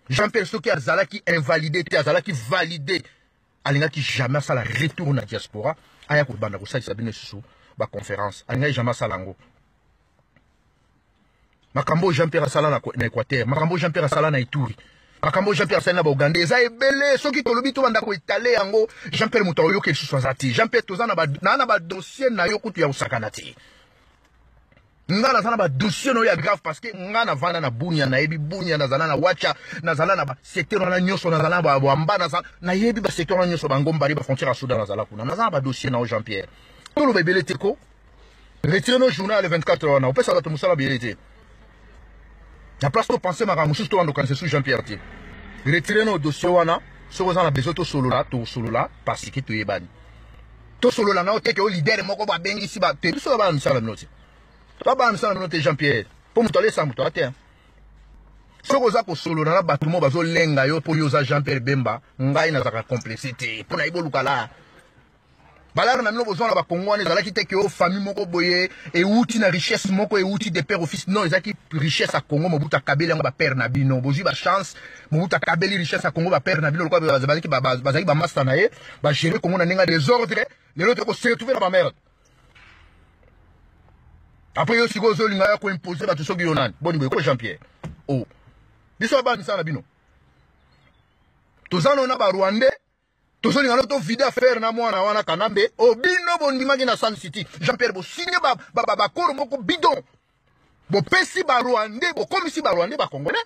Jean-Pierre Soki azalaki invalidé te azalaki validé alingaki jamais ça la retour na diaspora aya ko banda ko salisa bino susu ba conférence alingaki jamais ça lango makambo Jean-Pierre asala na Équateur makambo Jean-Pierre asala na Ituri makambo Jean-Pierre asala na ba Uganda eza ebele soki tolobi to banda ko étaler yango Jean-Pierre muto yo ke susu azati Jean-Pierre tozana ba dossier na yo kutu ya usakana te ngana zana ba dossier no ya grave parce que ngana vanda na bunya na yebi bunya na zana na wacha na zana na ba secteur na nyoso na zana ba amba na yebi ba secteur na nyoso ba ngomba ba frontière à Soudan na zala kuna na zana ba dossier na Jean-Pierre to lo bebele teko retire no journal le 24 heures na opesa ba to musala belete la place to penser maka mususu to ando kan sous Jean-Pierre ti retire no dossier wana so zana bezo to solo la parce que to yebani to solo la na o teke o leader moko ba bengi si ba te so ba musala minoti Papa Amsa note Jean-Pierre pour me toler ça muto ate soko za ko solo na batu mo bazo lenga yo pour yoza Jean-Pierre Bemba ngai na zaka complexité pour na iboluka la balar na mino besoin na ba Congolais zala ki te ke o famille moko boye et outil na richesse moko et outil de père office non ezaki richesse à Congo mobuta kabeli ngo ba père na bino bozi ba chance mobuta kabeli richesse à Congo ba père na bino ko bazaki ba master na ye ba gérer Congo na ninga désordre les autres ko se retrouver na ba merde. Après, il y a aussi des gens qui ont imposé à tous ceux qui ont bon, Jean-Pierre. Oh. Ils sont pas dans bino. Tous les gens qui ont Rwandais, tous les gens qui ont vidé à faire na moi na Kanambe, oh, bino bon dimagi na Sun City. Jean-Pierre, vous signez ba koro moko bidon. Bo pesi ba Rwandais, bo comme si ba Rwandais ba Congolais.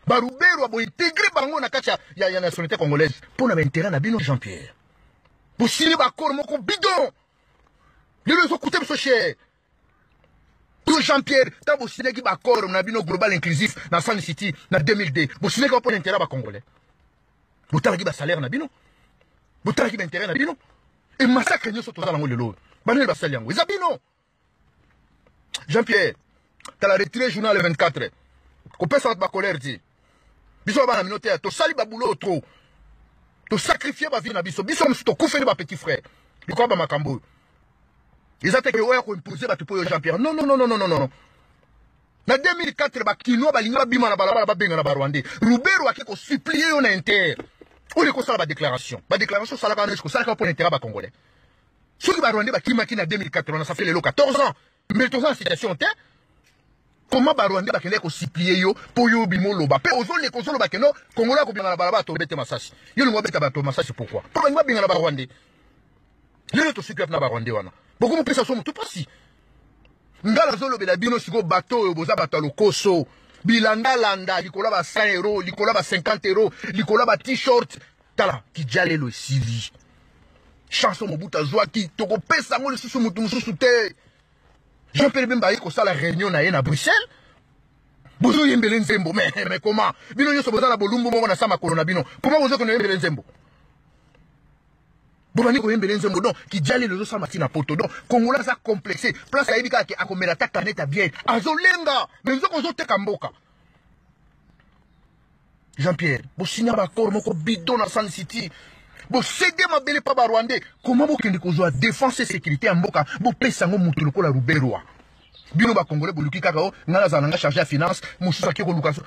Ba Rubero bo intégrer bango na kacha ya nationalité congolaise. Pour na intérêt na bino Jean-Pierre. Vous signez ba koro moko bidon. Les gens coûtent so cher. Tout Jean-Pierre, tant vous signez qui va accord, on a vu nos global inclusif dans Sun City, dans 2002. Vous signez qu'on peut l'intérêt à Congolais. Vous avez un salaire, vous avez un intérêt, et massacre, nous sommes tous dans le lot. Manuel Bassalian, vous avez non. Jean-Pierre, tu as retiré le journal le 24. Qu'on peut sortir ma colère, dit. Bisous à la minute, tu as sali baboulot trop. Tu as sacrifié ma vie, Nabiso. Bisous, tu as coupé ma petit frère. Tu crois pas ma cambo. Ils ont imposé Jean-Pierre. Non. En 2004, Bakino, Balinga, Bima, Benga, Rwandais. Roubero a supplié on inter. On est comme ça la déclaration. La déclaration, ça l'a pour l'intérêt congolais. Ceux qui Rwandais, Bakima, qui en 2004, ça fait les 14 ans. Mais 14 ans, situation, comment Rwandais, Bakine, supplié pour yo bimo loba. Pe ozon les consoles Bakeno, Congolais, ko bien la balaba, to bete masasi. Yo le bete bato masasi pourquoi? Pour nga bien la Rwandais. Les autres secrets na Rwandais wana. Beaucoup de personnes sont tout passées. Ngala zolo bela bino siko bateau boza bateau lokoso bilanda landa likola ba 100 euros likola ba 50 euros likola ba t-shirt tala kijale lo sivi chanson mobuta zwa ki toko pesa ngo le susu mutu mususu te Jean-Pierre Bemba yiko sala réunion na ye na Bruxelles bozo yembele nzembo mais comment bino nyoso boza na bolumbu mo na sama kolona bino comment bozo ko yembele nzembo Bobani ko yembele nzembo donc qui jali le zo matina poto donc Congolais ça complexé place à ibika ki akomela ta kaneta bien azolenga mais nzo ko zo te kamboka Jean-Pierre bo signa ba corps moko bidon na Sun City bo céder ma belle pa ba Rwandais comment bo kende ko zo défense sécurité en mboka bo pesa ngo mutu lokola Rubero bino ba Congolais bo luki kaka o ngala za nga chargé à finance mususu ki ko lukaso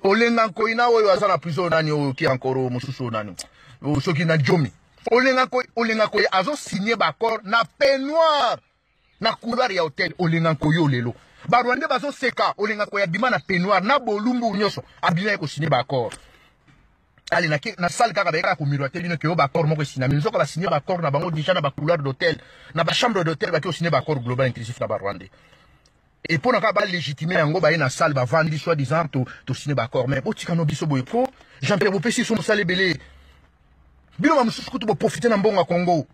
olenga ko ina oyo azana prison nani o ki encore mususu nani o soki na jomi Olenga ko azo signé bakor na peignoir na couloir ya hôtel olenga ko yo lelo ba Rwandais bazo seka olenga ko ya bima na peignoir na bolumbu nyoso abina ko signé bakor ali na salle kaka ba ko miroiter bino ke yo bakor moko signé mais nzoko ba signé bakor na bango déjà na ba couloir d'hôtel na ba chambre d'hôtel ba ko signé bakor global inclusif na ba Rwandais et pour naka ba légitimer yango ba na salle ba vandi soi disant to signé bakor mais otika no biso boye po Jean-Pierre Bopesi so musale belé bino mamususu kutu bo profiter na mbongo ya Congo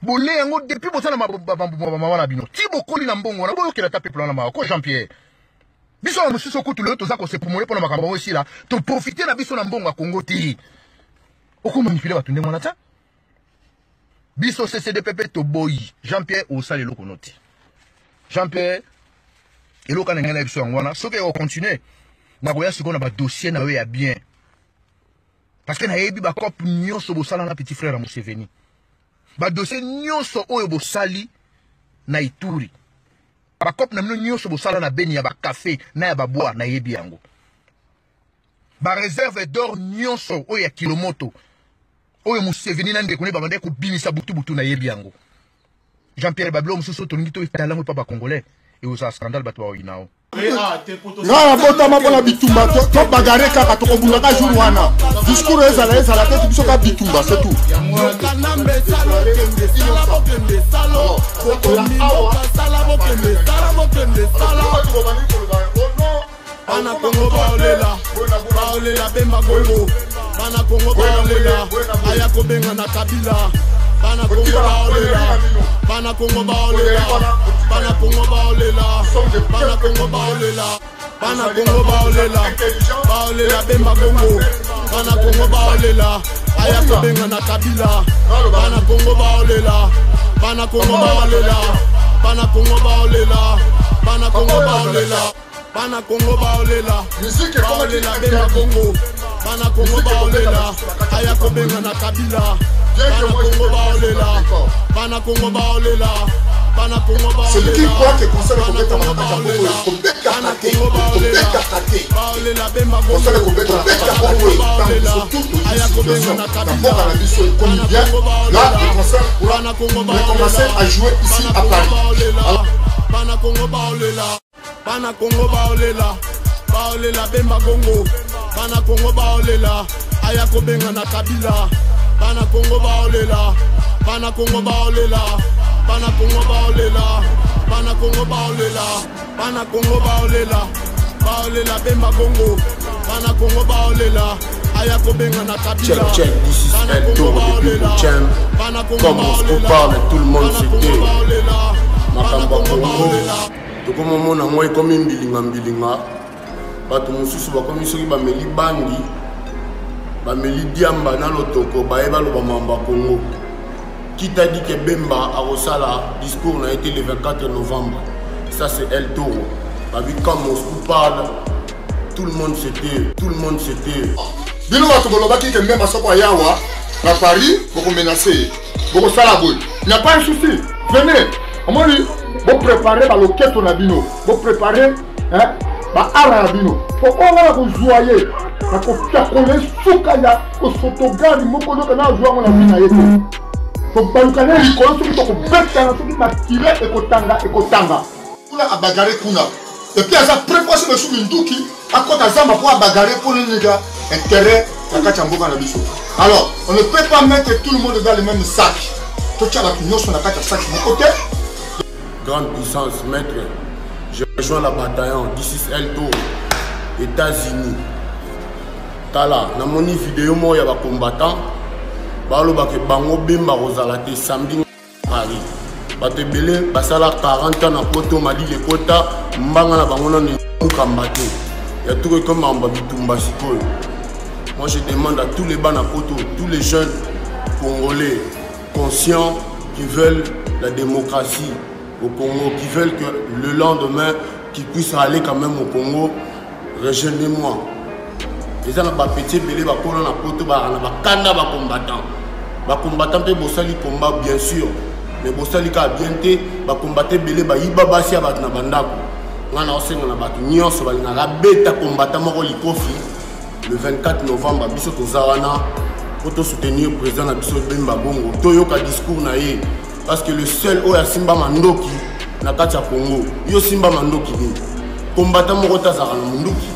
bolé yango depuis bosana mama bino ti bokoli na mbongo na boyo kela ta peuple na mako Jean-Pierre biso mamususu kutu le to za ko se pumole pona makambo aussi là to profiter na biso na mbongo ya Congo ti oko manipuler batunde mona ta biso CCDPP to boyi Jean-Pierre o sale loko noti Jean-Pierre eloka na ngana biso ngwana soki o continuer na koya siko na ba dossier na we ya bien parce que na yebi ba cop nyonso bo sala na petit frère Museveni ba dossier nyonso oyo bo sali na Ituri ba cop na nyonso bo sala na Beni ya ba café na ya ba boire na yebi yango ba réserve d'or nyonso oyo ya Kilomoto oyo Museveni na ndeko ne babande ko bimisa butu na yebi yango Jean-Pierre Bablo mususu tolingi to italango pa ba congolais et aux scandale bato wa inao na botama bona bitumba to bagare kaka to kobunga jour wana discours ezala tete biso ka bitumba c'est tout Bana Congo baolela bemba Congo Bana Congo baolela aya kobenga na Kabila Bana Congo baolela Bana Congo baolela Bana Congo baolela Bana Congo baolela Bana Congo baolela bemba Congo Bana Congo baolela aya kobenga na Kabila Bana Congo baolela Bana Congo baolela Bana Congo baolela Bana Congo baolela Bana Congo baolela bemba Congo Bana Congo baolela aya kobenga na Kabila Bana Congo baolela Bana Congo baolela Bana Congo baolela c'est qui croit que conseil ko beta na Bana Congo baolela bemba Congo aya kobenga na Kabila là le conseil Bana Congo commencer à jouer ici à Paris Bana Congo baolela Bana Congo baolela bemba Congo Bana Congo baolela aya kobenga na Kabila Bana Congo baolela Bana Congo baolela Bana Congo baolela Bana Congo baolela Bana Congo baolela bemba Congo Bana Congo baolela aya kobenga na Kabila Check, this is El Toro depuis Boucham. Comme on se parle, tout le monde se dit Makamba Congo Tokomo mona moi comme mbilinga bato mosusu bakomi soki bameli bandi bameli diamba na lotoko bayeba loba mamba Congo qui t'a dit que Bemba a resala discours n'a été le 24 novembre ça c'est El Toro babi comme on se parle tout le monde s'était bino bato bolobaki que Bemba soko yawa na Paris pour menacer pour sala boy il n'y a pas un souci venez on m'a dit vous préparez la loquette on a bino vous préparez hein ba ara bino pour on va vous joyer na ko fiakole suka ya ko photogari moko do kana joa ngona bina yeto to balukana likolo soki to ko beta na soki makile ekotanga kuna abagare kuna et puis asa préparer le sou minduki akota zamba pour abagare pour le nègre intérêt la kachamboka na biso alors on ne peut pas mettre tout le monde dans le même sac to tchala kinyoso na kacha sac de côté grande puissance maître. Je rejoins la bataillon, this is El Toro, États-Unis. Tala, na moni vidéo moi ya ba combattant. Balo ba ke bango bemba rozalate samedi Paris. Bato belé basala 40 ans na poto mali le kota mbanga na bango na mukambate. Ya tout comme en babitumba sikoyo. Moi je demande à tous les bana poto, tous les jeunes congolais conscients qui veulent la démocratie au Congo, qui veulent que le lendemain, qu'ils puissent aller quand même au Congo, rejoignez-moi. Les gens n'ont petit belé, ba kola na poto, ba kanda ba combattant. Ba combattant pe bosali combat bien sûr, mais bosali ka bien te, ba combattre belé ba yiba basi ya bat na bandako. Ngana osenga na bat nyonso ba na beta combattant moko likofi le 24 novembre biso tozawana pour soutenir le président na biso Bemba Bongo. Toyoka discours na ye. Parce que le seul oya Simba Mandoki na kati ya Congo, yo Simba Mandoki ni combattant moko tazaka na munduki.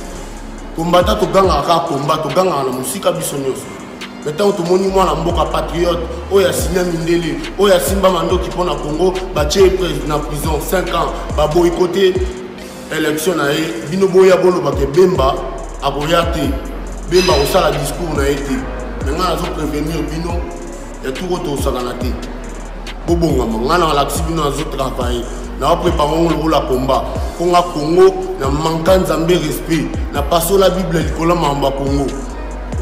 Combattant to ganga ka combat to ganga na musika biso nyonso. Maintenant tout moni mwana mboka patriote oya Sina Mindele, oya Simba Mandoki pour na Congo, ba tie na prison 5 ans, ba boycotter élection na ye, bino boya bolo ba ke Bemba aboyate. Bemba osala discours na été. Maintenant azo prévenir bino et tout auto saganate. Bobonga ngana la ksibino azo travailler na préparer le rôle à combat konga Congo na manka nzambe respect na passo la bible likola mamba Congo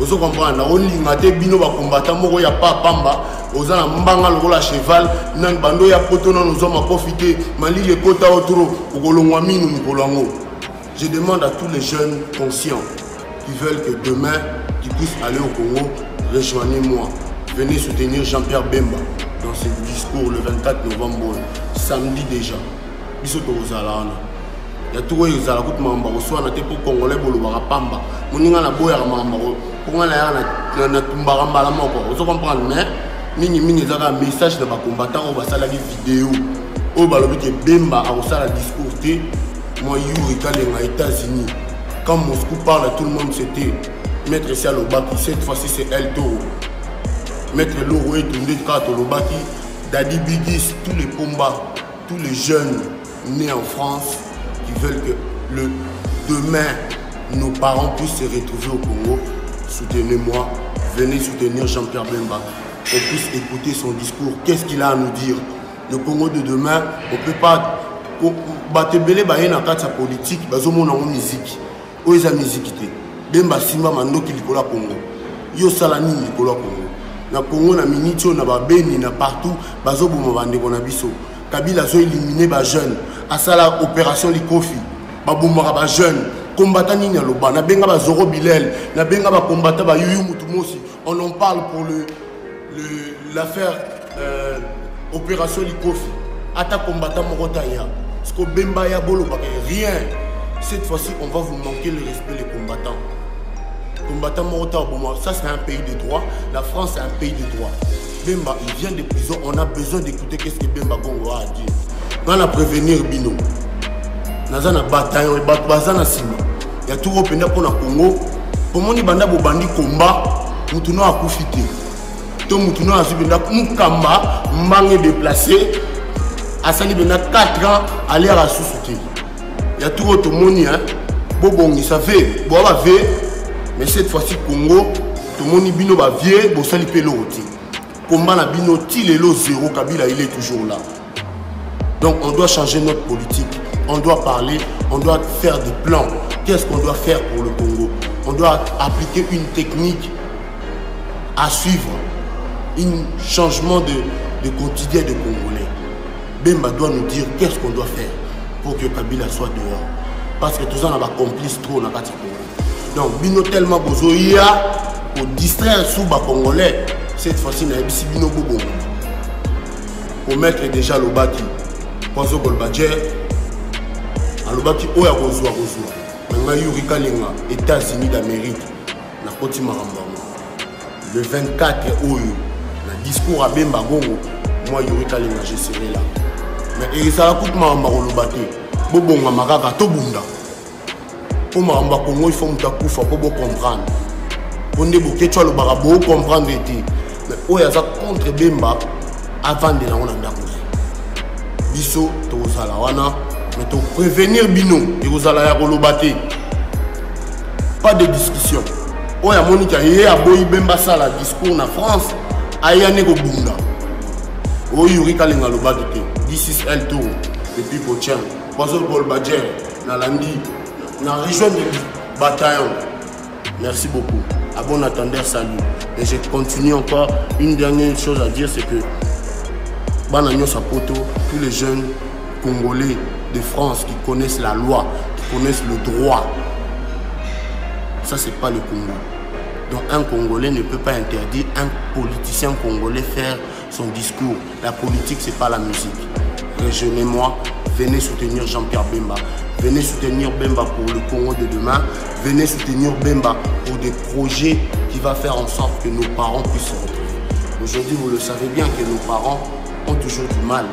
ozo comprendre na olinga te bino ba combattant moko ya pa pamba oza na mbanga le rôle à cheval na bando ya poto na nous ma profiter mali le kota otro okolongwa minu mkolongo. Je demande à tous les jeunes conscients qui veulent que demain qu'ils puissent aller au Congo, rejoignez-moi, venez soutenir Jean-Pierre Bemba dans ce discours le 24 novembre, samedi déjà. Biso tozala wana. ya tout oyo ezala kutu makambo akoswana te mpo congolais bolobaka pamba moninga na boyaka makambo mpo nga na yaka na tumbaka mbala moko ozo comprendre mais mingi ezaka message na bacombattant oyo basalaki vidéo oyo balobi ke Bemba akosala discours te moi Yuri Kalenga États-Unis quand Moscou parle tout le monde c'était Maître Sia Lobaki cette fois-ci c'est El Toro Maître Loro et Toundé Kato Lobaki Daddy Bigis tous les Pomba tous les jeunes nés en France qui veulent que demain nos parents puissent se retrouver au Congo. Soutenez-moi, venez soutenir Jean-Pierre Bemba. On puisse écouter son discours. Qu'est-ce qu'il a à nous dire? Le Congo de demain, on ne peut pas. Batebele bayena kati politique, bazomona en musique. Où est la musique? Bemba Simba Mandoki Likola Congo. Yo Salani Likola Congo. Na Congo na minitio na babeni na partout, bazoboma bande bonabiso. Kabila zo éliminé ba jeune. Asala opération Likofi. Babomara ba jeune. Combattant nini aloba na benga ba Zoro Bilel na benga ba combattant ba Yuyu Mutumosi on en parle pour l'affaire opération Likofi ata combattant Morotaya parce que Bemba ya bolo ba rien cette fois-ci on va vous manquer le respect les combattants Morotaya ça c'est un pays de droit la France c'est un pays de droit Bemba il vient de prison on a besoin d'écouter qu'est-ce que Bemba Congo a à dire on a prévenir Bino Nazana bataillon et bazana sima. Ya tout openda pour na Congo. Pour moni banda bo bandi combat, mutuno akufite. To mutuno azibenda mukamba mbange déplacé. Asali benda 4 ans aller à la sous-souté. Ya tout automoni hein. Bobongi ça fait, bo ba ve. Mais cette fois-ci Congo, to moni bino ba vie, bo sali pelo oti. Combat na bino ti lelo 0 Kabila il est toujours là. Donc on doit changer notre politique. On doit parler, on doit faire des plans. Qu'est-ce qu'on doit faire pour le Congo? On doit appliquer une technique à suivre, un changement de quotidien de Congolais. Bemba doit nous dire qu'est-ce qu'on doit faire pour que Kabila soit dehors. Parce que tout ça, on a complice trop dans le Congo. Donc, Bino tellement besoin pour distraire sous les Congolais. Cette fois-ci, on a ici Bino Bobo. Pour mettre déjà le bâti. Pozo Golbadjer. Alobaki oya kozwa nga Yuri Kalenga États-Unis d'Amérique na koti maramba le 24 oyo na discours à Bemba Gongo moi Yuri Kalenga je serai là mais il sera coûte maramba kolobaki bobonga makaka to bunda pour maramba Congo il faut mutakufa pour comprendre pour ne boke tu le barabo comprendre été mais oya za contre Bemba avant de la on ndako biso to sala wana mais pour prévenir Bino et vous allez à Kolobate. Pas de discussion. Oh ya Monica yé a boyi Bemba sala discours na France ayane ko bunda. Oh Yuri Kalenga Lobate. This is El Toro depuis Pocham. Pozo Golbadjer na Landi na rejoindre le bataillon. Merci beaucoup. À bon attendeur salut. Et je continue encore une dernière chose à dire c'est que Banagno Sapoto tous les jeunes Congolais de France qui connaissent la loi, qui connaissent le droit. Ça, c'est pas le Congo. Donc, un Congolais ne peut pas interdire un politicien congolais faire son discours. La politique, c'est pas la musique. Rejoignez-moi, venez soutenir Jean-Pierre Bemba. Venez soutenir Bemba pour le Congo de demain. Venez soutenir Bemba pour des projets qui vont faire en sorte que nos parents puissent se retrouver. Aujourd'hui, vous le savez bien que nos parents ont toujours du mal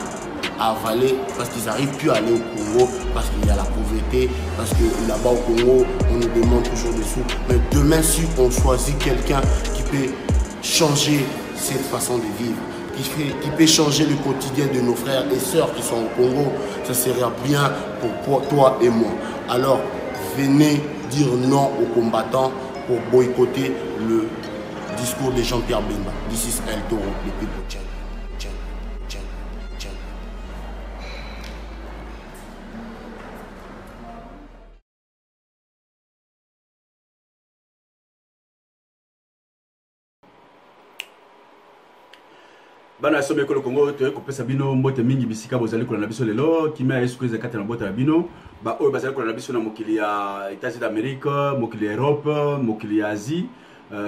à avaler parce qu'ils n'arrivent plus à aller au Congo, parce qu'il y a la pauvreté, parce que là-bas au Congo, on nous demande toujours des sous. Mais demain, si on choisit quelqu'un qui peut changer cette façon de vivre, qui peut changer le quotidien de nos frères et sœurs qui sont au Congo, ça sera bien pour toi et moi. Alors, venez dire non aux combattants pour boycotter le discours de Jean-Pierre Bemba. This is El Toro, le people channel. Bana sobe ko Congo to ko pesa bino mbote mingi bisika bozali ko na biso lelo kimia eskuza kata na bota bino ba oyo bazali ko na biso na mokili ya États-Unis d'Amérique mokili ya Europe mokili ya Asie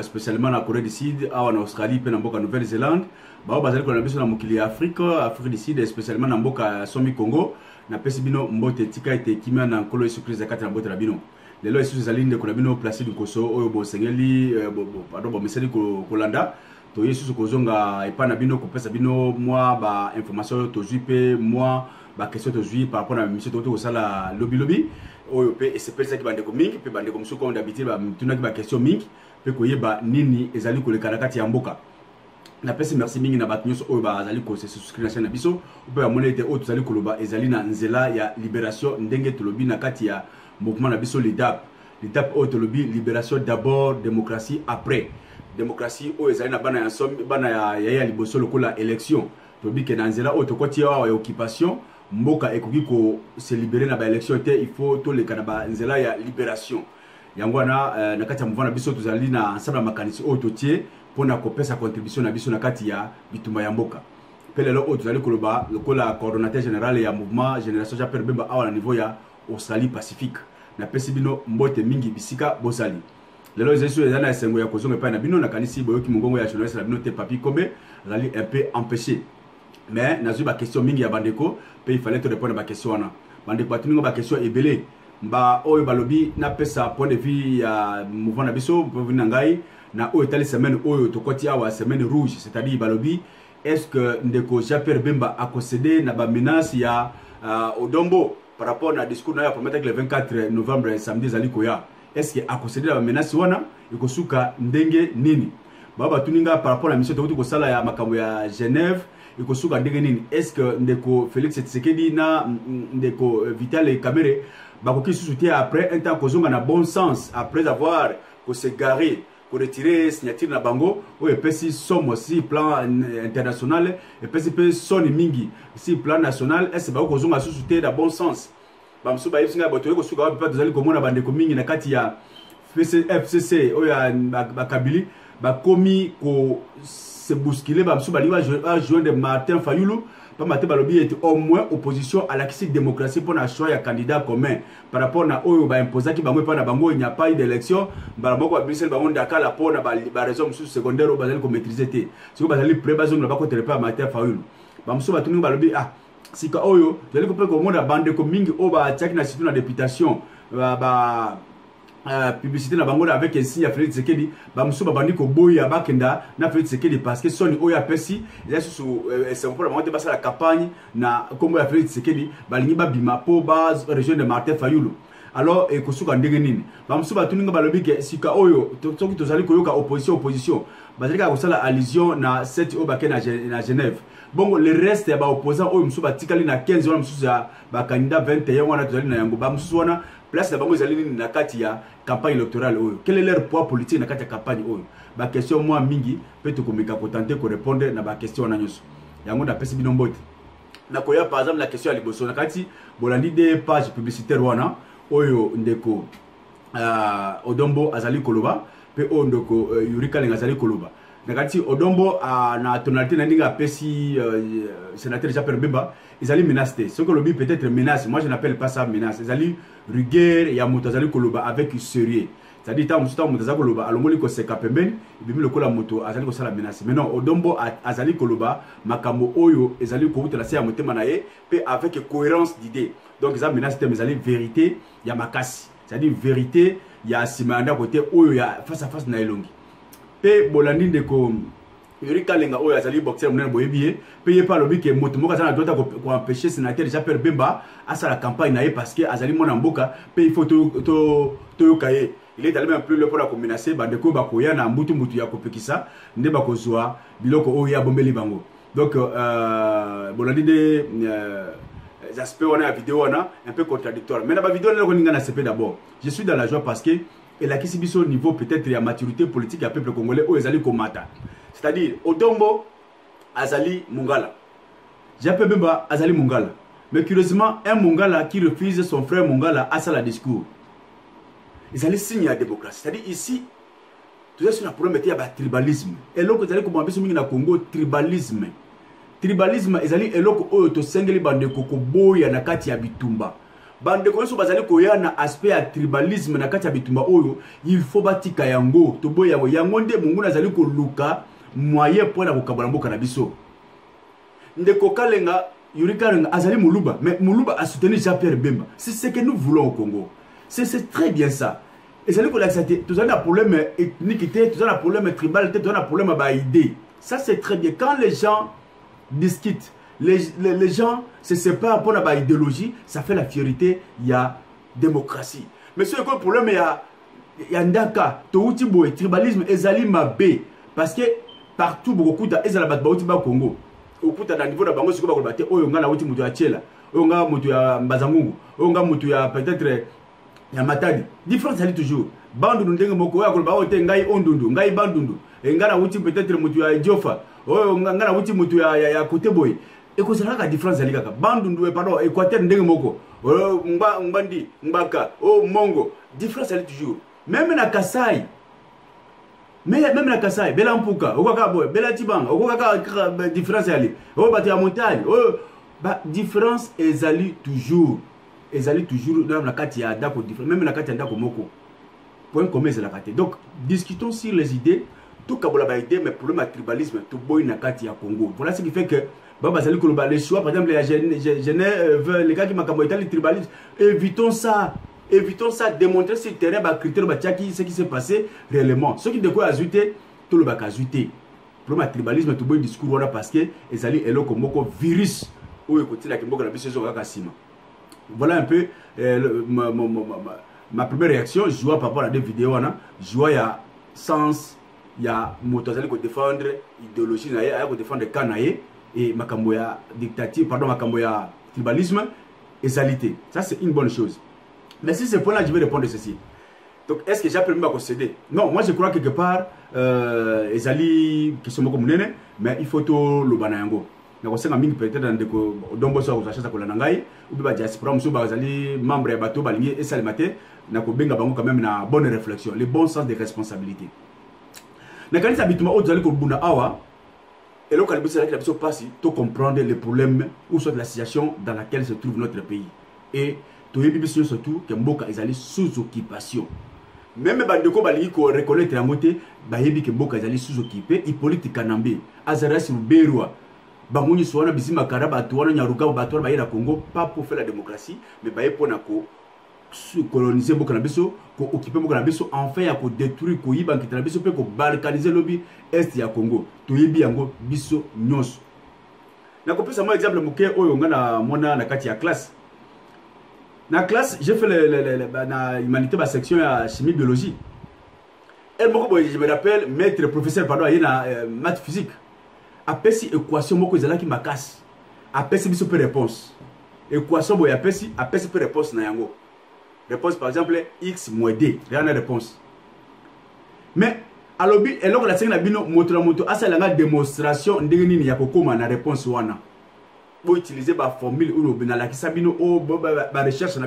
spécialement na Corée du Sud awa na Australie pe na mboka Nouvelle-Zélande ba oyo bazali ko na biso na mokili ya Afrique du Sud spécialement na mboka Somi Congo na pesi bino mbote tika ete kimia na nkolo Yesu Christ kati na mbote na bino lelo Yesu ezali ndeko na bino place du koso oyo bosengeli pardon bomeseli kolanda to Yesu kozonga epa na bino kopesa bino mwa ba information to juipe mwa ba question to juipe par rapport na mission to kosala lobi oyo pe espèce ki bandeko mingi pe bandeko musuko on d'habitude ba tunaki ba question mingi pe koyeba nini ezali koleka na kati ya mboka na pesi merci mingi na bato nyonso oyo bazali ko se souscrire na chaîne na biso pe amona ete oyo tozali koloba ezali na nzela ya libération ndenge tolobi na kati ya mouvement na biso l'IDAP oyo tolobi libération d'abord démocratie après démocratie oyo ezali na bana ya somme bana ya liboso lokola élection tolobi ke na nzela oyo tokoti awa ya occupation mboka ekoki ko se libérer na ba élection te il faut toleka na ba nzela ya libération yango wana na kati ya mouvement na biso tozali na ensemble ya makanisi oyo totie pona kopesa contribution na biso na kati ya bitumba ya mboka pe lelo oyo tozali koloba lokola coordonnateur général ya mouvement génération Jean-Pierre Bemba awa na niveau ya Australie Pacifique na pesi bino mbote mingi bisika bozali lelo zesu ezana esengo ya kozonga pa na bino na kanisi boyoki mongongo ya journaliste na bino te papi kombe zali un peu empêché mais nazu ba question mingi ya bandeko pe il fallait te répondre ba question wana bandeko batuninga ba question ebele mba oyo balobi na pesa point de vue ya mouvement na biso pour venir ngai na oyo tali semaine oyo tokoti awa semaine rouge c'est-à-dire balobi est-ce que ndeko Jean-Pierre Bemba a concédé na ba menace ya Odombo par rapport na discours na ya promettre le 24 novembre samedi zali koya est-ce que a concédé na ba menace wana ikosuka ndenge nini baba tuninga par rapport na mission tokoti ko sala ya makambo ya Genève ikosuka ndenge nini est-ce que ndeko Félix Tshisekedi na ndeko Vital Kamerhe bakoki soutien après un temps kozonga na bon sens après avoir ko se garer pour retirer signature na bango ou epesi somme aussi plan international epesi pe soni mingi si plan national est-ce ba kozonga soutien na bon sens bamso ba yipsinga boto ko suka ba tozali komona bandeko mingi na kati ya FCC oya bakabili bakomi ko se bousculer bamso baliwa joindre Martin Fayulu pas maté balobi était au moins opposition à la démocratie pour na choix ya candidat commun par rapport na oyo ba imposer ki bango pa na bango il n'y a pas eu d'élection balaboko ba Bruxelles bango ndaka la pour na ba raison sous secondaire bazali ko maîtriser té si bazali pré bazong na ba ko telepa Martin Fayulu bamso batuni balobi ah sika oyo zali ko pe ko monda bande ko mingi o ba chaki na situ na députation ba publicité na bango avec un signe à Félix Tshisekedi bamso babandi ko boya bakenda na Félix Tshisekedi parce que soni oya pesi ya sous c'est pour la basa la campagne na kombo ya Félix Tshisekedi balingi babima po base région de Martin Fayulu alors et kosuka ndenge nini bamso batuninga balobi ke sika oyo toki tozali koyoka opposition bazali ka kosala allusion na 7 o bakena na Genève bon le reste ya ba opposant oyo mso batikali na 15 wana mso ya ba candidat 21 wana tozali na yango ba mso wana place na bango ezali nini na kati ya campagne électorale oyo quel est leur poids politique na kati ya campagne oyo ba question moi mingi pe to komika ko tenter ko répondre na ba question na nyoso yango na pesi bino mbote na koya par exemple la question ya liboso na kati bolandi des pages publicitaires wana oyo ndeko Odombo azali koloba pe o ndeko Yurika Lenga azali koloba na kati Odombo na tonalité na ndinga pesi sénateur Jean-Pierre Bemba ils allaient menacer ce que l'objet peut-être menace moi je n'appelle pas ça menace ils allaient rigueur ya moto azali koloba avec sérieux c'est-à-dire tant moto azali koloba alongoli ko seka pembeni bimi lokola moto azali ko sala menace maintenant Odombo azali koloba makambo oyo ezali ko utela se ya motema na ye pe avec cohérence d'idée donc ça menace te mais vérité ya makasi c'est-à-dire vérité ya simanda côté oyo ya face à face na elongi pe bolandi ndeko Yurika Lenga oyo azali boxer munene boyebiye pe ye pa lobi ke moto moko azana dota ko empêcher sénateur Jean-Pierre Bemba à sa la campagne na ye parce que azali mona mboka pe il faut to yokaye il est allé un peu le pour la menacer bandeko bakoya na mbutu ya kopekisa nde bakozwa biloko oyo ya bombeli bango donc bolandi de aspects on a la vidéo on a un peu contradictoire mais la vidéo là on ninga na CP d'abord je suis dans la joie parce que et la kisibiso au niveau peut-être la maturité politique à peuple congolais ou ezali komata c'est-à-dire Odombo azali Mungala Jean-Pierre Bemba azali Mungala mais curieusement un Mungala qui refuse son frère Mungala à ça la discours ils allaient signer la démocratie c'est-à-dire ici tout ça sur un problème de tribalisme et là vous allez comprendre biso mingi na Congo tribalisme ezali eloko oyo to sengeli bandeko ko boya na kati ya bitumba bandeko so bazali koya na aspect ya tribalisme na kati ya bitumba oyo il faut batika yango to boya yango nde mungu nazali ko luka moyen pour na kokabola mboka na biso ndeko Kalenga Yuri Karanga Azali Moulouba, mais Moulouba a soutenu Jean-Pierre Bemba. C'est ce que nous voulons au Congo. C'est très bien ça. Et c'est là qu'on a accepté. Tout ça, on a un problème ethnique, tout ça, on a un problème tribal, tout ça, on a un problème d'idée. Ça, c'est très bien. Quand les gens discutent, les gens se séparent pour la idéologie, ça fait la fierté, il y a démocratie. Mais ce le problème, il y a Ndaka, Touti Boy, tribalisme, Ezali Mabé. Parce que partout, beaucoup de Ezalabat Bautiba Congo. Au coup, à niveau de Bango, c'est quoi battre? Oh, on a la Outi Moutou à Tchela, on a Moutou à Mbazangungu, on a Moutou à peut-être Yamatadi. Différence, elle est toujours. Bandou Ndenge Moko, Akolba, Ngai Ondundu, Ngai Bandundu. Et Ngana Outi peut-être Moutou à Djofa. Oh, Ngana Outi Moutou à Côte Boy. Et que c'est là la différence, elle est Bandundu, pardon, Équateur Ndenge Moko. Oh, Mbandi, Mbaka, oh, Mongo. Différence, elle est toujours. Même na Kassai. Mais même la Kassai, Bela Mpuka, Okaka, Bela Tibang, Okaka, différence ali. Oh, bah, tu as montagne. Oh, bah, différence, ezali toujours. Ezali toujours dans la carte, il y a d'accord différence. Même la carte, il y a d'accord moko. Point commun, c'est la carte. Donc, discutons sur les idées. Tout Kabola idée, mais pour le tribalisme, tout boy na carte, il y a Congo. Voilà ce qui fait que, bah, Zali Koloba, les choix, par exemple, les gars qui m'ont camboyé, le tribalisme, évitons ça. Évitons ça, démontrer sur le terrain, critère, ce qui s'est passé réellement. Ceux qui découvrent ajouter, tout le bac ajouté. Pour le tribalisme, tout le discours, parce que les alliés sont comme un virus. Voilà un peu ma première réaction. Je vois par rapport à des vidéos. Je vois il y a sens, il y a motos qui défendre l'idéologie, qui défendre le canaille et ma dictature, pardon, ma tribalisme et salité. Ça, c'est une bonne chose. Mais si ce point-là, je vais répondre ceci. Donc, est-ce que j'ai appris à concéder? Non, moi je crois quelque part, les alliés qui sont comme nene, mais il faut tout le banayango. Donc, on peut-être dans des dombosa ou achats à Kolanangaï, ou bien diaspora, monsieur Bazali, membre de bateau, baligné et salimate, n'a qu'au benga bango quand même une bonne réflexion, le bon sens des responsabilités. N'a qu'à l'habitement au Zali Kolbuna Awa, et là, quand le passe, tout comprendre les problèmes ou soit la situation dans laquelle se trouve notre pays. Et tout est surtout que Mboka est allé sous occupation. Même Bandeko Bali ko reconnaître la montée, Bayebi que Mboka est allé sous occupé, Hippolyte Kanambe, Azaras Ruberwa, Bangouni Soana Bisima Karaba, Touana Nyaruga, Batoa Baye la Congo, pas pour faire la démocratie, mais Baye pour coloniser Mboka Nabiso, pour occuper Mboka Nabiso, enfin à détruire Koyiban qui Nabiso, pour balkaniser le lobby est ya Congo, Toyebi Yango, Biso, Nyos. Na kopé ça moi exemple Mouké, Oyongana, Mona, la Katia classe. Dans la classe, j'ai fait l'humanité, la section de chimie biologie. Je me rappelle, maître professeur, pardon, il y a maths physique. Après, si équation, moi, je qui m'a casse. Après, si je peux réponse. Équation, moi, après, si peux réponse, réponse, par exemple, x moins d. Rien de réponse. Mais, alors, la section de moto, c'est la démonstration de la réponse. Pour utiliser la formule ou la recherche, la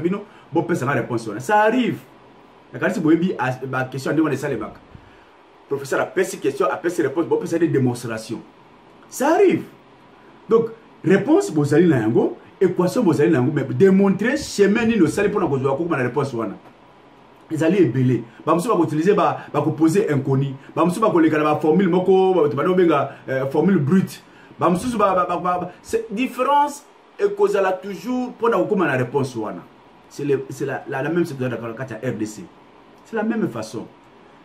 réponse. Ça arrive. La question de la professeur a fait ces questions, a fait ces réponses, bon, c'est des démonstrations. Ça arrive. Donc, réponse, vous allez là, équation, vous allez là, mais démontrer chemin ni le sali pour la réponse. Les alliés belés. Bah, monsieur va utiliser, va poser inconnu. Bah, monsieur va coller la formule, formule brute. Cette différence est causée toujours pour la réponse. C'est la même chose dans la RDC. C'est la même façon.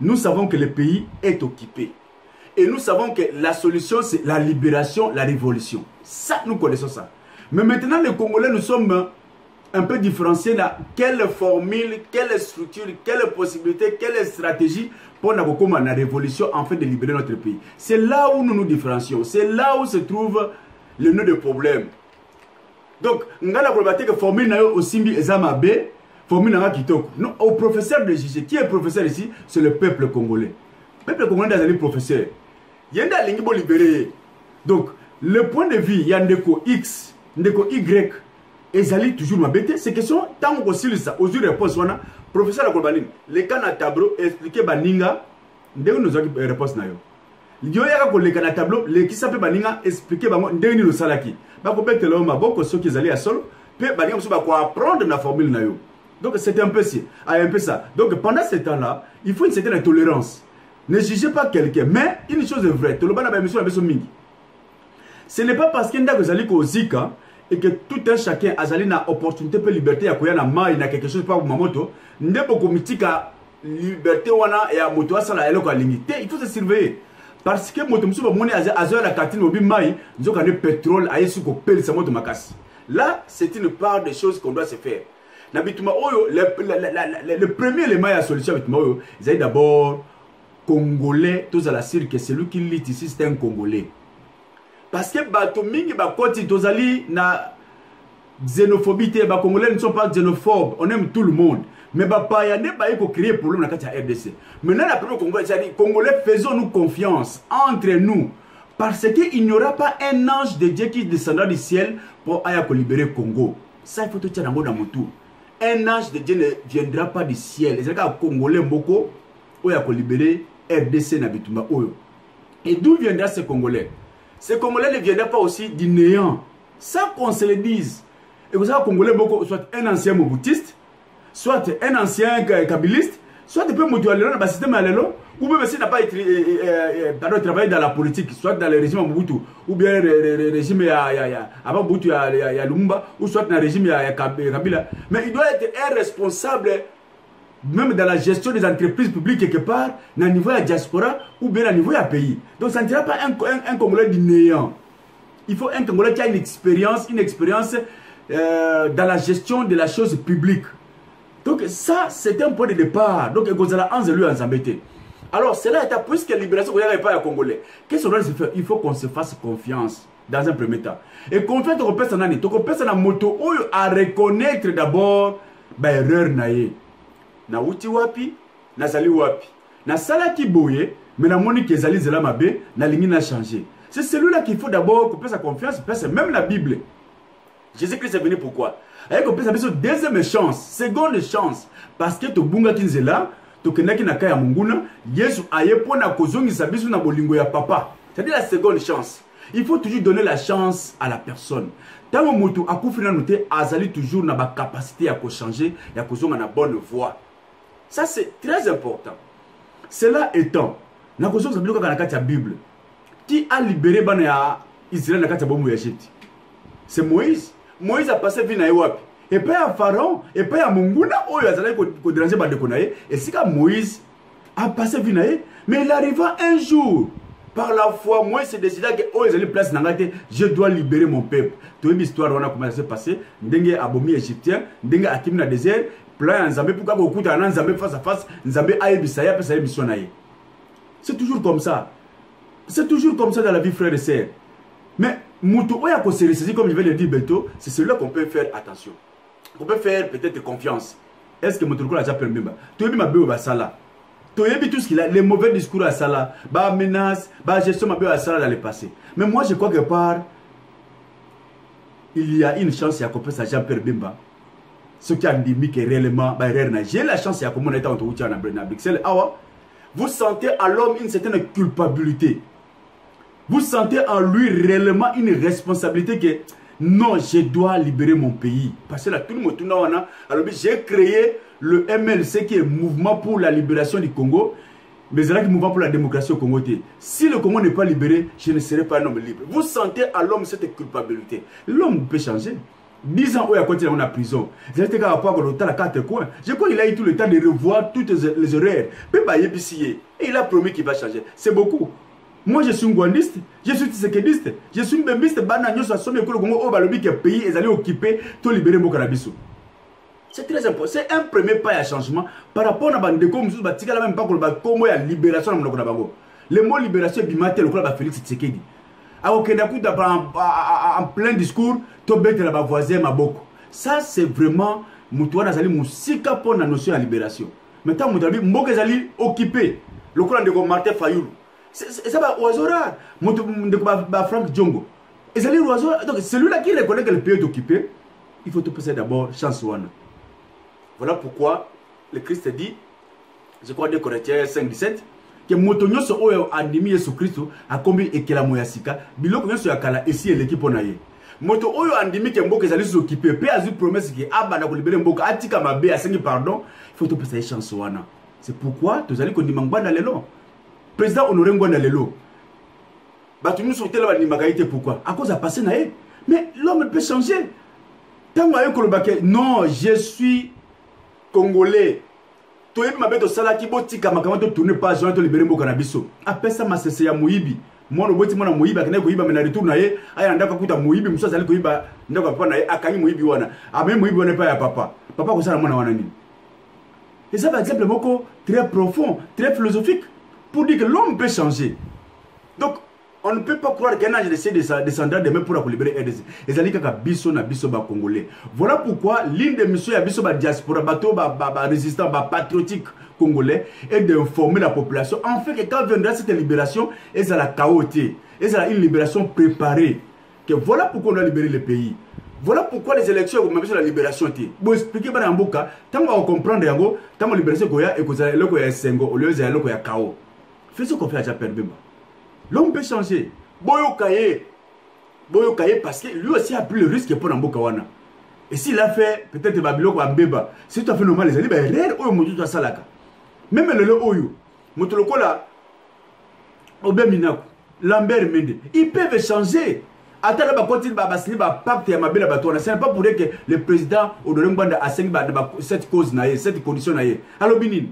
Nous savons que le pays est occupé. Et nous savons que la solution, c'est la libération, la révolution. Ça, nous connaissons ça. Mais maintenant, les Congolais, nous sommes un peu différenciés là. Quelle formule, quelle structure, quelle possibilité, quelle stratégie pour la révolution en fait de libérer notre pays. C'est là où nous nous différencions. C'est là où se trouve le nœud de problème. Donc, nous avons la problématique que formule au Simbi Ezamabe, formule n'a kitoko. Non, au professeur de juger. Qui est professeur ici? C'est le peuple congolais. Le peuple congolais est un professeur. Il y a un linguiste libéré. Donc, le point de vue, il y a un déco X, un déco Y, et Zali toujours m'embêter. Ces questions, tant qu'on s'il ça, aux yeux de réponse, professeur de Kolbaline, les cas à tableau, expliquer Baninga, dès que nous avons une réponse. Il y a les cas à tableau, les qui s'appellent Baninga, expliquer Bango, dès que nous avons salaki. Bako bête l'homme, beaucoup ceux qui allaient à sol, puis Baninga, vous savez quoi apprendre la formule. Donc c'était un peu ça. Donc pendant ce temps-là, il faut une certaine tolérance. Ne jugez pas quelqu'un, mais une chose est vraie. Ce n'est pas parce qu'il y a des Zika, et que tout un chacun a une opportunité pour liberté à quoi na mai na quelque chose pas mamoto ndebo komitika liberté wana et à moto ça la eloko limité il faut se surveiller parce que moto musuba moni azo la cantine obi mai nzoka ne pétrole ayesu ko pele sa moto makasi. Là c'est une part des choses qu'on doit se faire na bituma oyo le premier élément à solution bituma oyo ils d'abord congolais tous à la cirque celui qui lit ici c'est un congolais. Parce que bato mingi bakoti tozali na xénophobie te ba congolais ne sont pas xénophobes, on aime tout le monde. Mais ba payane ba iko créer problème na kati ya RDC. Maintenant la première congolais c'est congolais faisons-nous confiance entre nous parce que il n'y aura pas un ange de Dieu qui descendra du ciel pour aya ko libérer Congo. Ça il faut tout tirer dans mon tour. Un ange de Dieu ne viendra pas du ciel. C'est que congolais mboko oya ko libérer RDC na bitumba oyo. Et d'où viendra ce congolais? Ces Congolais ne viennent pas aussi du néant. Ça qu'on se le dise. Et vous savez, Congolais, soit un ancien moboutiste, soit un ancien kabiliste, soit des peu motualero dans le système alelo, ou même s'il n'a pas travaillé dans la politique, soit dans le régime Mobutu, ou bien le régime avant Mobutu, il y a Lumumba, ou soit dans le régime Kabila. Mais il doit être un responsable même dans la gestion des entreprises publiques quelque part, dans le niveau de la diaspora ou bien au niveau du pays. Donc ça ne sera pas un Congolais du néant. Il faut un Congolais qui a une expérience dans la gestion de la chose publique. Donc ça, c'est un point de départ. Donc alors cela est puisque la libération n'est pas à Congolais. Qu'est-ce qu'on doit se faire? Il faut qu'on se fasse confiance dans un premier temps. Et confiance au personne en moto à reconnaître d'abord l'erreur naïe. Na uti wapi, na zali wapi. Na sala ki boye, mais na moni ke zali zela mabe, na lingi na changer. C'est celui-là qu'il faut d'abord couper sa confiance, parce que même la Bible. Jésus-Christ est venu pourquoi? Avec couper sa deuxième chance, seconde chance. Parce que to bunga kinzela, to kenaki na kaya munguna, Yesu aye pona kozongi sa biso na bolingo ya papa. C'est-à-dire la seconde chance. Il faut toujours donner la chance à la personne. Tant que mutu akufi na noté, azali toujours na ba capacité à changer, ya kozonga na bonne voie. Ça c'est très important. Cela étant, na kozonga sa biloko na kati ya Bible. Qui a libéré bana Israël na kati ya bomu ya Égypte? C'est Moïse. Moïse a passé vie na wapi? Et pas à Pharaon, et pas à Munguna, oyo azali ko déranger bande ko na ye. Et c'est quand Moïse a passé vie na ye, mais il arriva un jour. Par la foi, moi, c'est décidé que oh, ils allaient place n'angate, je dois libérer mon peuple. Toute l'histoire, on a commencé à se passer. N'dengue abomi égyptien, n'dengue akim na désert, plein Nzambé pourquoi beaucoup de Nzambé face à face, Nzambé aïe bisaya, puis ça y mission naïe. C'est toujours comme ça. C'est toujours comme ça dans la vie, frères et sœurs. Mais Moutou oya ko se ressaisir comme je vais le dire bientôt, c'est celui-là qu'on peut faire attention. On peut faire peut-être confiance. Est-ce que Moutou a déjà permis ba? Tu es ma béo ba sala. Tout ce qu'il a, les mauvais discours à Salah, bah menace, bah gestion à Salah dans le passé. Mais moi je crois que par il y a une chance à couper ça Jean-Pierre Bemba. Ce qui a dit que réellement, bah j'ai la chance à comment on est en train de Bruxelles. Vous sentez à l'homme une certaine culpabilité. Vous sentez en lui réellement une responsabilité que non, je dois libérer mon pays. Parce que là, tout le monde, alors j'ai créé le MLC qui est Mouvement pour la libération du Congo, mais c'est là qui Mouvement pour la démocratie au Congo. Si le Congo n'est pas libéré, je ne serai pas un homme libre. Vous sentez à l'homme cette culpabilité. L'homme peut changer. 10 ans où il a continué en prison. Je crois qu'il a eu tout le temps de revoir toutes les erreurs. Et il a promis qu'il va changer. C'est beaucoup. Moi je suis un gwandiste, je suis tisekediste, je suis un bembiste, pays est allé occuper tout libérer mon cannabis. C'est très important. C'est un premier pas à changement par rapport à bande comme nous batika la même pas comme la libération le mot libération bimaté le club Félix Tshisekedi. En plein discours, to bête la voisin maboko. Ça c'est vraiment Moutouana Zali Moussika pour la notion de libération. Maintenant Moutabi Mboke Zali occupé le club de Martin Fayoulou. C'est ça, Oazora, Franck Djongo. Et c'est donc celui-là qui reconnaît que le pays est occupé, il faut te passer d'abord chance. Voilà pourquoi le Christ dit, je crois 2 Corinthiens 5:17, que Motonyo so oyo andimi Yesu Christo a combi et que la moyasika, biloko nyoso yakala ici et l'équipe onaye. Moto oyo andimi que mboka zali s'occuper, pe azu promesse que abana ko libérer mboka atika mabe asengi pardon, il faut te passer chance wana. C'est pourquoi tu allez kondimangba na lelo. Président Honoré Ngwanda Lelo. Batu nous sortait là ni magaïté pourquoi? À cause à passer naé. Mais l'homme peut changer. Tant que non, je suis congolais. Tu es ma bête au salaki botika makama to tourner pas joint to libérer mboka na biso. Après ça ma cessé ya muibi. Moi no boti mona muiba kana ko iba me na retour na ye aya ndaka kuta muibi muso azali ko iba ndaka papa na ye akanyi muibi wana. Ame muibi wana pa ya papa. Papa ko sala mona wana ni. Et ça par exemple moko très profond, très philosophique pour dire que l'homme peut changer. Donc on ne peut pas croire qu'un âge essaie de descendre demain pour libérer RDC. Et ça dit que biso na biso ba congolais. Voilà pourquoi l'une des missions ya biso ba diaspora bato ba résistant ba patriotique congolais est d'informer la population en fait que quand viendra cette libération, et ça la chaotique, et ça une libération préparée. Que voilà pourquoi on a libéré le pays. Voilà pourquoi les élections ont sur la libération. Bon expliquer ba mboka, tant on comprendre yango, tant on libération koya et ko za loko ya sengo au lieu za loko ya chaos. Fais ce qu'on fait à Japon. L'homme peut changer. Boyo Kaye parce que lui aussi a pris le risque pour Namboka wana. Et s'il a fait peut-être Babylon ou Ambeba, c'est tout à fait normal les amis, ben réel oyo mutu salaka. Même le oyo, mutu lokola Obeminaku, Lambert Mende, ils peuvent changer. Attends là continue ba basili ba pacte ya mabela batona, ce n'est pas pour dire que le président Odoring Banda a signé cette cause na cette condition na ye. Alors binin,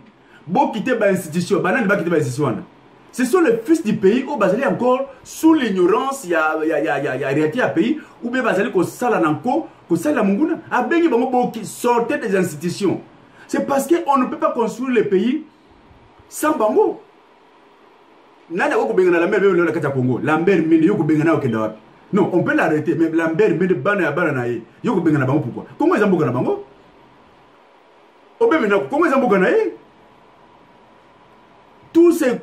bo quitter ba institution, banan ba quitter ba institution. Ce sont les fils du pays où Basali encore sous l'ignorance, il y a réalité à pays où bien Basali ko sala nanko, ko sala munguna, a bengi bango qui sortait des institutions. C'est parce qu'on ne peut pas construire le pays sans bango. Nana ko benga na Lambert Mende kata Congo, Lambert Mende yoko benga na okenda wapi. Non, on peut l'arrêter mais Lambert Mende bana ya bana na ye. Yoko benga na bango pourquoi? Comment ils amboka na bango? Obemina comment ils amboka na ye? Tous ces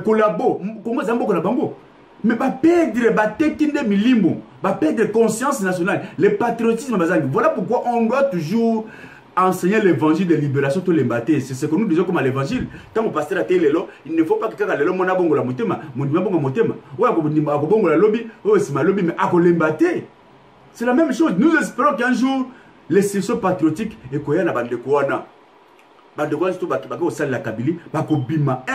collabos, comment ça va bango? Mais va perdre, va tekinde milimbo, va perdre conscience nationale, le patriotisme. Voilà pourquoi on doit toujours enseigner l'évangile de libération tous les bâtés. C'est ce que nous disons comme à l'évangile. Quand on passe à la télé, il ne faut pas que quelqu'un ait le monde à bongo la motema, mon bongo motema, ou à bongo la lobby, ou c'est ma lobby, mais à l'embaté. C'est la même chose. Nous espérons qu'un jour, les sessions patriotiques et qu'on y a la bande de Kouana. Un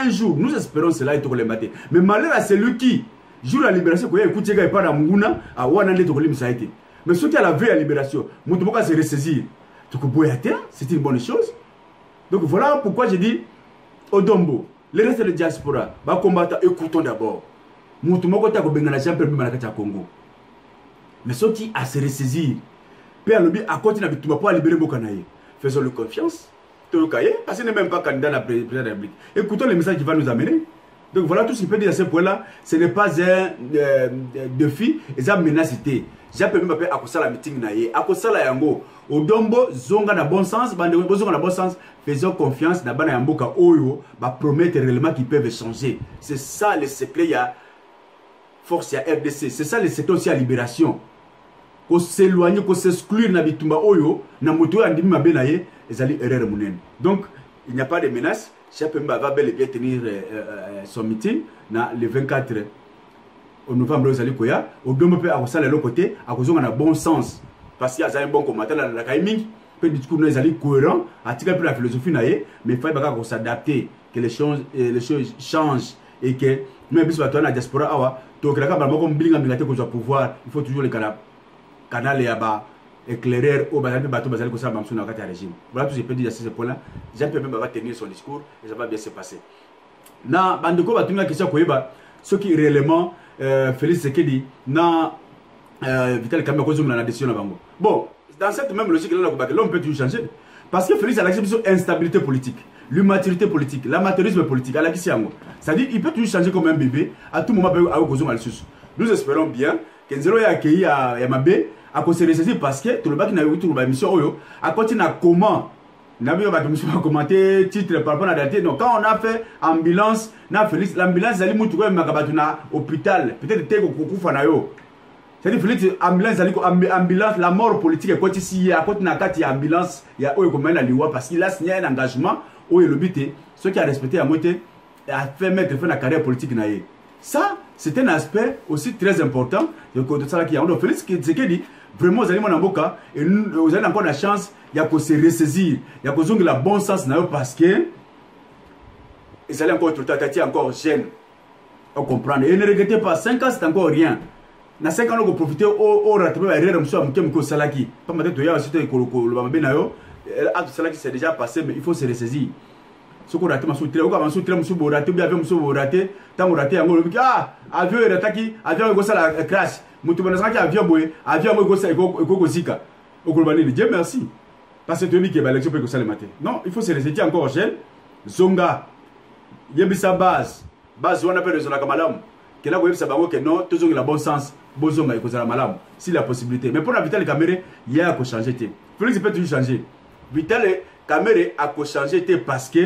jour, nous espérons cela et tout le matin. Mais malheur à celui qui, jour la libération, quand il écoute, il pas d'Amunguna, à Wanande de Kolim ça a été. Mais ceux qui a la veille à la libération, Moutoboka se ressaisir. C'est une bonne chose. Donc voilà pourquoi j'ai dit Odombo, le reste de la diaspora, va combattre, écoutons d'abord. Moutoboka ta Bengana Champion Manakata Congo. Mais ceux qui a se ressaisir, Père Lobi a continué à libérer Bokanaye. Faisons-le confiance. Parce qu'il n'est même pas candidat à la présidence de la République. Écoutons les messages qu'il va nous amener. Donc voilà tout ce qu'il peut dire à ce point-là. Ce n'est pas un défi, c'est une menace. J'ai pu m'appeler à Kosala meeting naïe. À Kosala yango. Odombo zonga na bon sens, zonga na bon sens. Faisons confiance na bana yamboka oyo, ba promettre réellement qu'ils peuvent changer. C'est ça le secret. Il y a force, il y a RDC. C'est ça le secret aussi à libération. Qu'on s'éloigne, qu'on s'exclure na bitumba oyo, na moto andimi mabe naïe. Donc, il n'y a pas de menace. Chapemba va bel et bien tenir son meeting le 24 novembre. Au Dombo peut avoir ça de l'autre côté, à cause d'un bon sens. Parce qu'il y a un bon commentaire dans la Kaiming, que le discours est cohérent, article pour la philosophie, mais il faut s'adapter, que les choses changent et que même si on a la diaspora, il faut toujours le canal et éclaireur au bateau basal que ça va sur le régime. Voilà tout ce que je peux dire à ce point-là. Jean-Pierre va tenir son discour et ça va bien se passer. Na bandeko va tenir la question koyeba ce qui réellement Félix Sekedi na Vital Kamé cause de la décision bango. Bon, dans cette même logique là l'homme peut toujours changer parce que Félix a l'acceptation instabilité politique, l'immaturité politique, l'amateurisme politique à la question. C'est-à-dire il peut toujours changer comme un bébé à tout moment à cause de malsus. Nous espérons bien que Nzelo ya accueilli à Yamabé à cause de ceci parce que tout le monde qui n'a eu tout le mission oyo à continuer à comment n'a pas de commenter titre par rapport à la date. Donc quand on a fait ambulance na Félix l'ambulance ali mutu ko makabatuna hôpital peut-être te ko kufa na yo. C'est-à-dire Félix ambulance la mort politique est côté ici à côté na kati ambulance ya oyo ko mena liwa parce qu'il a signé un engagement oyo le but ceux qui a respecté la moitié a fait mettre fin à la carrière politique na ye. Ça c'est un aspect aussi très important de ça qui a donc Félix qui dit vraiment vous allez mon amboka et vous avez encore la chance il y a que se ressaisir il y a que zonga la bon sens na parce que ils allaient encore tout tati encore jeune on comprend et ne regrettez pas 5 ans c'est encore rien na 5 ans, on profiter au rattrapé à rire, monsieur, Mko Salaki. Pas maintenant, tu as aussi le Bambenayo. Acte Salaki, c'est déjà passé, mais il faut se ressaisir. Ce qu'on rate, monsieur, très haut, monsieur, très monsieur, raté, bien, monsieur, raté, tant raté, ah, avion, attaqué, avion, go la crash. Moutoubanaski, avion, boy, avion, go sa, go zika. Au Kolbani, Dieu merci. Parce que tu dis que l'élection peut que ça le matin. Non, il faut se ressaisir encore, Rochelle. Zonga, Yebisa base, on appelle le Zonaka Malam. Que là, vous savez que non, toujours le bon sens, Bozoma et Kozala Malam, si la possibilité. Mais pour la Vital Caméré, il y a à changer. Félix peut toujours changer. Vital Caméré a changer parce que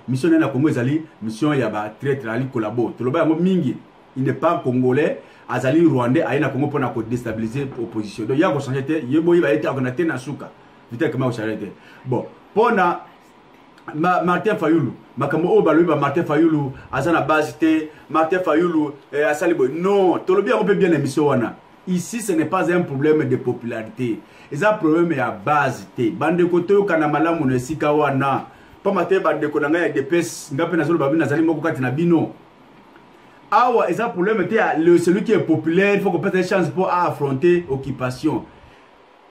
mission na Congo ezali mission ya ba traître ali collabo. To loba ngo mingi, il n'est pas congolais, azali rwandais aina Congo pour na déstabiliser opposition. Donc il y a à changer. Yebo il va être organité na suka. Vital comment changer. Bon, pour na Martin Fayoulou, Makamo Obalouba, Martin Fayoulou, Azana Bazité, Martin Fayoulou, Asalibo. Non, tout le bien, on peut bien l'émission. Ici, ce n'est pas un problème de popularité. C'est un problème à basité. Bande Koto, Kanamala, Munesika, Wana. Pas maté, Bande Konanga, des pes, Ngapenazolo, Babina, Zalimo, Katinabino. Awa, c'est un problème, celui qui est populaire, il faut qu'on pète des chances pour affronter l'occupation.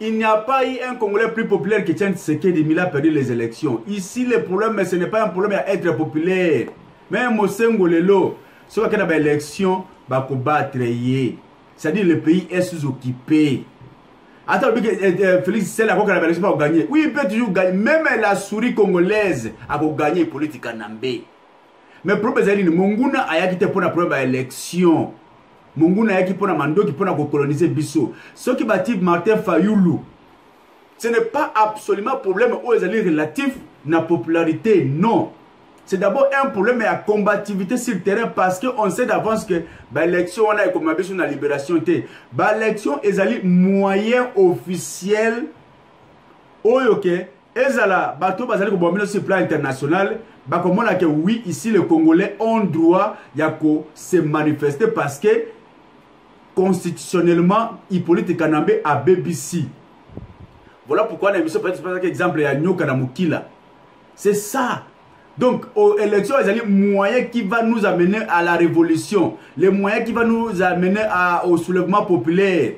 Il n'y a pas eu un Congolais plus populaire que Tchène Tshisekedi, il a perdu les élections. Ici, le problème, ce n'est pas un problème à être populaire. Mais Mosengo Lelo, ce qu'il y a une élection, il va combattre. C'est-à-dire le pays est sous-occupé. Attends, Félix, c'est la fois qu'il a l'élection pour gagner. Oui, il peut toujours gagner. Même la souris congolaise a gagné politique en Nambé. Mais le problème, c'est que Monguna a quitté pour la première élection. Monguna yaki pona mando qui pona coloniser biso. Ce qui bâtit Martin Fayoulou, ce n'est pas absolument un problème aux alliés relatifs na popularité, non. C'est d'abord un problème à combativité sur le terrain parce qu'on sait d'avance que l'élection on a comme la libération était. L'élection est allié moyen officiel. Ok, ezala bateau bazali ko bomino sur le plan international. Bah comme on a que oui ici les Congolais ont droit yako se manifester parce que constitutionnellement, Hippolyte Kanambe a BBC. Voilà pourquoi on a mis ce par exemple à Nyoka na Mukila. C'est ça. Donc, aux élections, il y a les moyens qui vont nous amener à la révolution, les moyens qui vont nous amener au soulèvement populaire.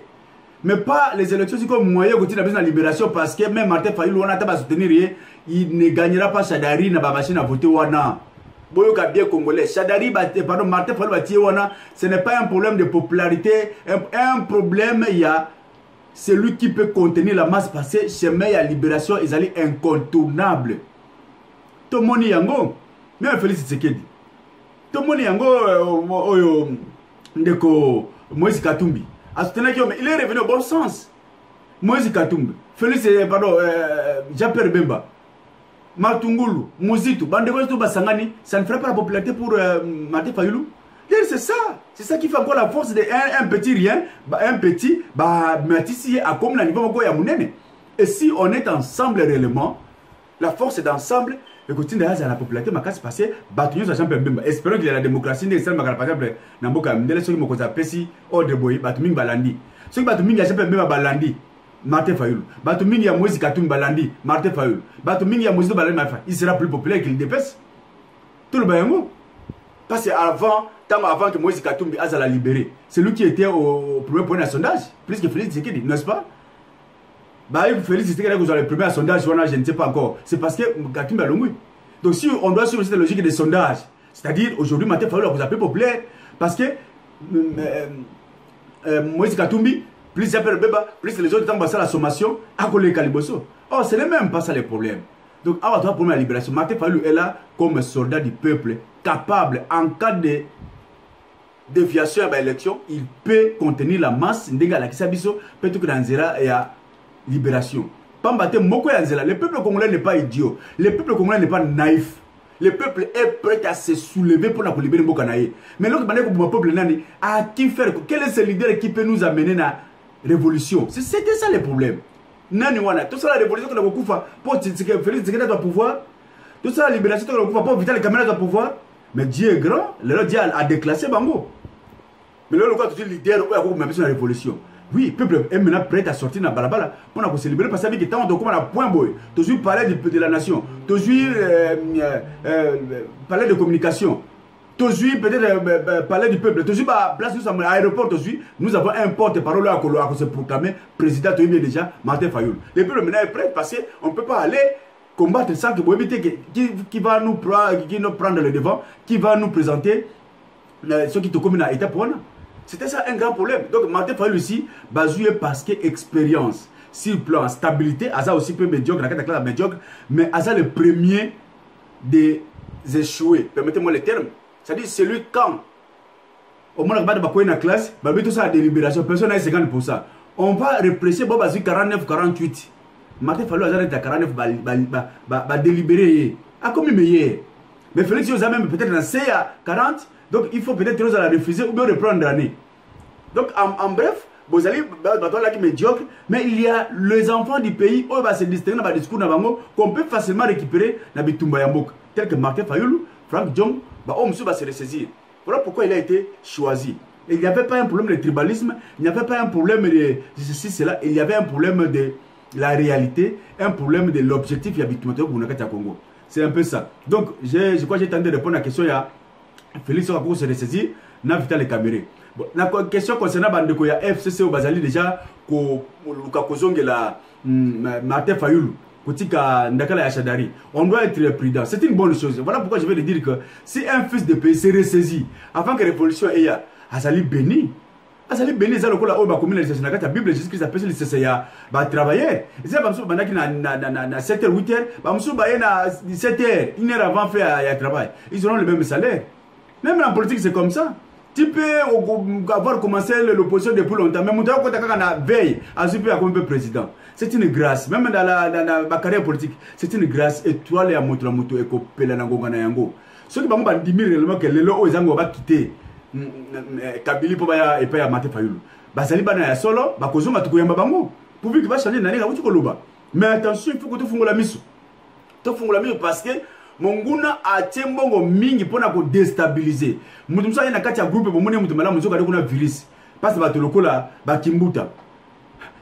Mais pas les élections, c'est comme moyen de la libération parce que même Martin Fayoulou, on a pas soutenir, il ne gagnera pas Chadari na ba machine à voter wana. Boyoka bien congolais. Chadari, pardon, Martin Fayoulou Bati wana, ce n'est pas un problème de popularité, un problème, il y a celui qui peut contenir la masse parce que chemin la libération, ils allaient incontournable. Tout le monde yango, même Félix Tshisekedi. Tout le monde yango, ndeko Moïse Katumbi. Il est revenu au bon sens. Moïse Katumbi, Félix, pardon, Jean-Pierre Bemba, Matungulu, Mouzito, Bandeko Basangani, ça ne ferait pas la popularité pour Martin Fayoulou. C'est ça. C'est ça qui fait encore la force d'un petit rien, un petit, Matisse à comme la niveau de Yamounene. Et si on est ensemble réellement, la force est d'ensemble, et continue à la popularité, ma casse passée, Batunios à Jean-Pierre Bemba. Espérons qu'il y a la démocratie, n'est-ce pas, par exemple, Namboka, Mdele, ceux qui m'ont appelé Ordre Boy, Batuming Balandi. Ceux qui Batuming à Jean-Pierre Bemba Balandi, Martin Fayoulou. Batuming à Moïse Katumbi Balandi, Martin Fayoulou. Batuming à Moïse Balandi, il sera plus populaire qu'il dépêche. Tout le bayango. Parce qu'avant, avant que Moïse Katumbi a la libéré, c'est lui qui était au premier point de sondage, plus que Félix Tshisekedi, n'est-ce pas? Félix Tshisekedi a le premier sondage, je ne sais pas encore. C'est parce que Katumbi a l'ongui. Donc si on doit suivre cette logique des sondages, c'est-à-dire aujourd'hui, Martin Fayoulou vous appelez populaire, parce que Moïse Katumbi, plus Jean-Pierre Bemba, plus les autres temps la sommation, à coller Kaliboso. Oh, ce n'est même pas ça le problème. Donc, à votre pour la libération, Martin Fayoulou est là comme soldat du peuple, capable, en cas de déviation à l'élection, il peut contenir la masse, peut-être que dans Zera et à libération. Le peuple congolais n'est pas idiot, le peuple congolais n'est pas naïf. Le peuple est prêt à se soulever pour la libérer Mbokanaye. Mais l'autre manière que le peuple nani à qui faire, quel est ce leader qui peut nous amener à la révolution? C'était ça le problème. Nani wana, tout ça la révolution que nous avons fait pour Félix Tshisekedi doit pouvoir, tout ça la libération que nous avons fait pour Vital Kamerhe doit pouvoir. Mais Dieu est grand, le Dieu a déclassé Bango. Mais là, le tout leader qui a besoin de la révolution. Oui, le peuple est maintenant prêt à sortir dans la balabala pour se libérer parce que tant on a point boy, toujours parler de la nation, toujours parler de communication. Tozui, peut-être palais du peuple. Tozui, place nous à l'aéroport Tozui, nous avons un porte-parole à se proclamer président Toyibé déjà, Martin Fayoul. Le peuple maintenant est prêt parce qu'on ne peut pas aller combattre sans que vous évitez qui va nous prendre le devant, qui va nous présenter ce qui te commet à l'état pour nous. C'était ça un grand problème. Donc Martin Fayoul ici, basé parce que expérience, sur le plan stabilité, Aza aussi peu médiocre, la classe médiocre, mais Aza le premier des échoués. Permettez-moi le terme. C'est-à-dire, c'est lui quand au moins, on a une classe, tout ça à délibération, personne n'a 50%. On va répresser 49-48. Martin Fayoul a été à 49, va délibérer. À combien meilleur? Mais Félix Yoza même peut-être dans C à 40, donc il faut peut-être la refuser ou bien reprendre l'année. Donc en bref, vous allez qui médiocre, mais il y a les enfants du pays où va se distinguer dans le discours qu'on peut facilement récupérer dans le Bitumba Yambok, tel que Martin Fayoul, Frank Djong, on va se ressaisir. Voilà pourquoi il a été choisi. Et il n'y avait pas un problème de tribalisme, il n'y avait pas un problème de ceci, cela, il y avait un problème de la réalité, un problème de l'objectif habituel pour le Congo. C'est un peu ça. Donc, je crois que j'ai tenté de répondre à la question. Il y a Félix Okakou se ressaisir, n'a vital les caméras. Bon, la question concernant Bandeko, il y a FCC au Bazali déjà, Martin Fayoul. On doit être prudent. C'est une bonne chose. Voilà pourquoi je vais le dire que si un fils de pays se ressaisit avant que la révolution ait Azali béni. Azali béni, c'est le coup là où la Bible Jésus-Christ appelle le CCA travailler. C'est pas sûr que 7h, 8h, pas sûr que 17h, 1h avant faire travail. Ils auront le même salaire. Même en politique, c'est comme ça. Tu peux avoir commencé l'opposition depuis longtemps, mais quand tu as veille à super comme président. C'est une grâce, même dans ma carrière politique, c'est une grâce étoile et à moto et copé la Nangongana Yango. Ceux qui vont dire réellement que les lois va quitter Kabili pour et pas Martin Fayoul. Basali bana ya solo, bakozo matukuyamba bango. Pourvu que va changer nani ka koloba. Mais attention, il faut que tu fungola miso. Tu fungola miso parce que Monguna a tiembongo mingi pona ko déstabiliser. Mutu msa yana kati ya groupe bomone mutu mala muzo kada kuna virus. Parce que batoloko la bakimbuta.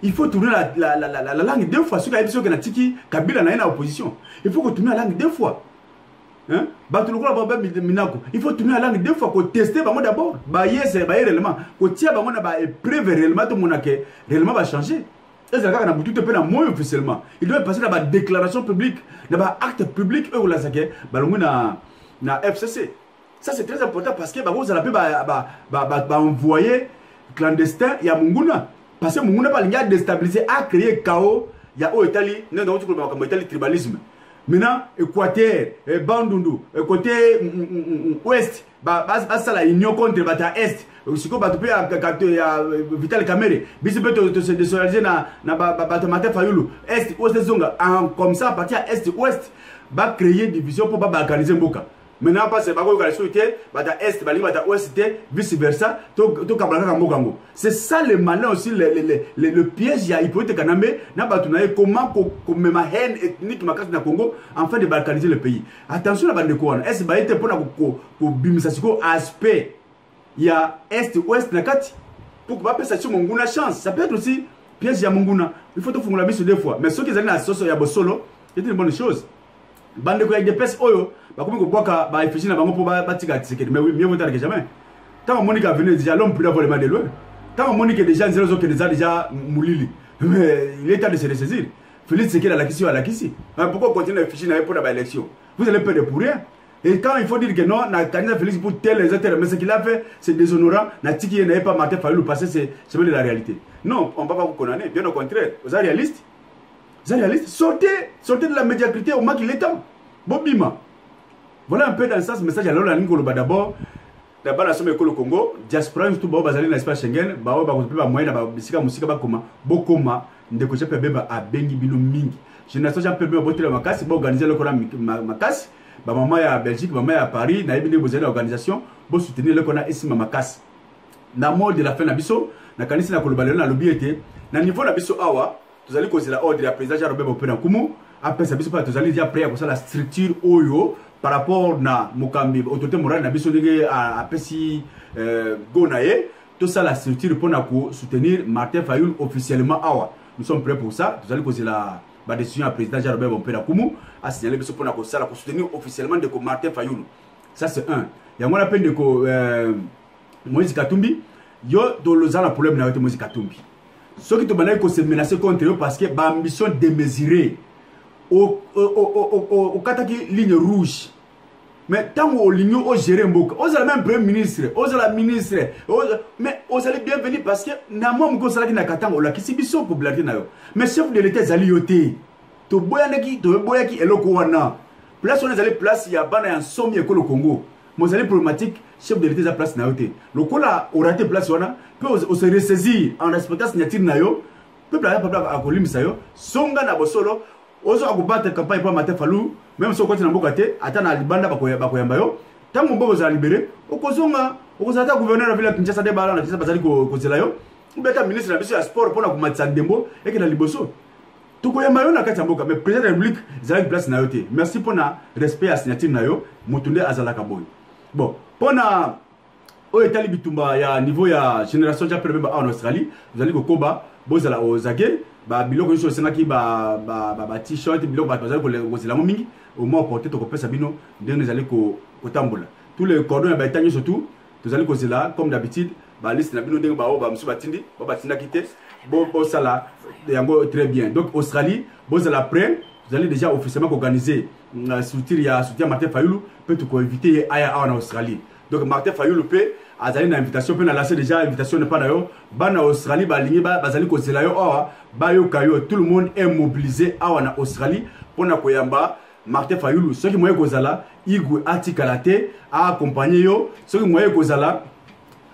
Il faut tourner la langue deux fois. Ceux qui ont dit que Kabila n'a pas opposition. Il faut tourner la langue deux fois. Hein? Il faut tourner la langue deux fois. Pour tester d'abord. Yes, réellement. Pour tirer réellement, tout le monde réellement va changer. Et c'est là qu'on a tout moins officiellement. Il doit passer dans la déclaration publique, dans l'acte public, eux, dans FCC. Ça, c'est très important parce que vous allez envoyer clandestin, il y a Munguna. Parce que Munguna va déstabiliser, a créé chaos, il y a au Italie, non, Italie tribalisme. Maintenant, Équateur, Bandundu, côté ouest, ça la union contre Bata Est. Si vous avez Vital Kamere, si vous avez se désolariser dans Martin Fayoul, Est, Ouest, Zonga, comme ça, à partir de Est, Ouest, va créer des divisions pour organiser Mboka. Maintenant, parce que Bata Est, Bata Ouest, vice versa, c'est ça le malin aussi, le piège, il y a hypothèque Kanambe, comment même ma haine ethnique dans le Congo, afin de balkaniser le pays. Attention à la bande de Kouane, est-ce que pour bimisasiko aspect, il y a Est-Ouest, pour que pas ça sur Monguna chance. Ça peut être aussi piège à Monguna. Il faut tout faire la mise deux fois. Mais ceux qui ont la sauce à Bosolo, c'est une bonne chose. Bande de avec des pièces oyo, comme on voit qu'il y a efficient avant pour bâtir mais oui, mieux vaut tard que jamais. Quand Monique a venu déjà, l'homme peut avoir les mains de loin. Quand Monique est déjà zéro qui déjà moulili. Mais il est temps de se ressaisir. Félix Sekela à la Kissi. Pourquoi continuer à efficient pour l'élection? Vous allez perdre pour rien. Et quand il faut dire que non, na candidat Félix pour tel les intérêts, mais ce qu'il a fait, c'est déshonorant. Na tiki n'avait pas Martin Fayoul passer, c'est de la réalité. Non, on ne va pas vous condamner. Bien au contraire, vous êtes réaliste. Vous êtes réaliste. Sortez de la médiocrité au moins qu'il est temps. Bobima. Voilà un peu dans ce sens message à la ligne d'abord. D'abord, la somme école Congo, diaspora, surtout Bazali dans l'espace Schengen, Bao Bakopiba moyen, Bisika Musika Bakoma, Bokoma, Ndekoche Pebeba à Bengi Bino Mingi. Génération Jean Pebeba Botre Makasi, organiser le Coran Makasi. Maman est à Belgique, maman est à Paris, na ebine besoin d'organisation pour soutenir le kona ici Mamakasi. Na mort de la fin na biso, na kanisi na kolobalelo na lobby était, na niveau na biso awa, vous allez causer la ordre de la président Robert Bopena Kumu, après ça biso pas vous allez dire après pour ça la structure oyo par rapport na Mokambi, autorité morale na biso ndenge à pesi gonaye, tout ça la structure pour na soutenir Martin Fayoul officiellement awa. Nous sommes prêts pour ça, vous allez causer la décision à président Robert Bopena Kumu a signalé pour soutenir officiellement de Martin Fayoul. Ça c'est un. yango na pende ko Moïse Katumbi yo to lozana problème na yote Moïse Katumbi ceux qui te bandai ko se menacer contre eux parce que ba ambition démesurée au kataki ligne rouge mais tant au ligne au gérer mboka aux la même premier ministre aux la ministre mais aux allez bienvenue parce que na moi mko sala ki na katanga la kisi biso popularité na yo mais chef de l'état zali yoté to boyanaki eloko wana place on allait place ya bana ya somme ekolo Congo mozali problématique chef de l'état za place na yoté lokola oraté place wana peut on se ressaisir en respectant signature na yo peuple a kolimisa yo songa na bosolo ozo akubata campagne pour Martin Fayulu même so côté na mboka te ata na libanda bakoyamba yo tango mboko za libéré okozonga okozata gouverneur na ville ya Kinshasa de bala na Kinshasa bazali kozela yo ubeta ministre na biso ya sport pour na kumatisa ndembo eke na liboso tukoyamba yo na kati ya mboka mais président de la République zali place na yo te merci pour na respect ya signature na yo mutunde azalaka boy bon pona o etali bitumba ya niveau ya génération ja premier en Australie vous allez kokoba bozala ozake ba biloko nyonso esengaki ba t-shirt biloko bato bazali kozelango mingi au moins porter to kopesa bino ndenge ezali kotambola tous les cordons ya baeta nyonso tout tozali kozela comme d'habitude ba liste na bino ndenge bao ba musu batindi ba batindaki te bosala yango très bien donc Australie bozala prêt vous allez déjà officiellement organiser soutien Martin Fayulu peut te inviter aya en Australie donc Martin Fayulu peut azali na invitation peut na lancer déjà invitation ne pas na yo bana Australie ba lingi ba bazali kozela yo ba yo kayo tout le monde est mobilisé awa Australie pour na koyamba Martin Fayulu ceux qui moye kozala igwe atikalate a accompagner yo ceux qui moye kozala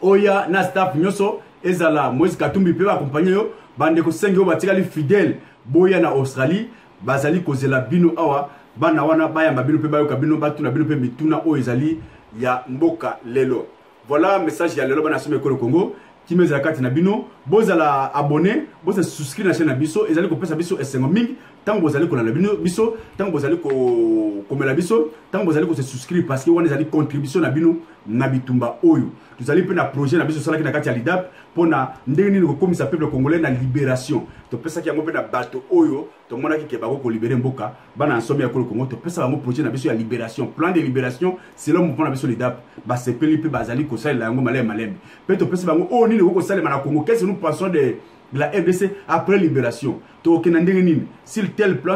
oya na staff nyoso ezala Moïse Katumbi peut accompagner yo bande ko sengi yo batikali fidèle boya na Australie bazali kozela bino awa bana wana bayamba bino pe bayo kabino batuna bino pe mituna o ezali ya mboka lelo. Voilà message ya lelo bana someko le Congo qui me zakati na bino bozala abonné bozala souscrire na chaîne na biso ezali ko pesa biso esengo mingi tant bozali ko na bino biso tant bozali ko komela biso tant bozali ko se souscrire parce que wana ezali contribution na bino na bitumba oyo tuzali pe na projet na biso sala ki na kati ya lidap pona ndenge nini ko komisa peuple congolais na libération to pesa ki yango pe na bato oyo to mona ki ke bako ko libérer mboka bana ensemble ya ko Congo to pesa bango projet na biso ya libération plan de libération c'est là mon plan na biso lidap ba sepeli pe bazali ko sala yango malem pe to pesa bango o nini ko sala na Congo qu'est-ce que nous pensons de la RDC après libération to kenandenge nini s'il tel plan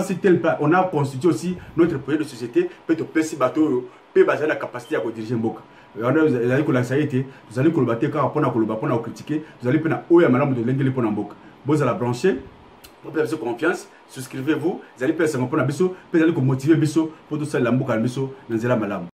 on a constitué aussi notre projet de société peut to pesa bato pe bazali la capacité à diriger mboka vous allez ko la saïté vous allez ko le battre quand on a ko le battre on a critiquer vous allez pena oya malamu de lengeli pona mboka vous allez brancher pour faire confiance souscrivez-vous vous allez pesa ngopona biso pe allez ko motiver biso pour tout ça la mboka biso na nzela malamu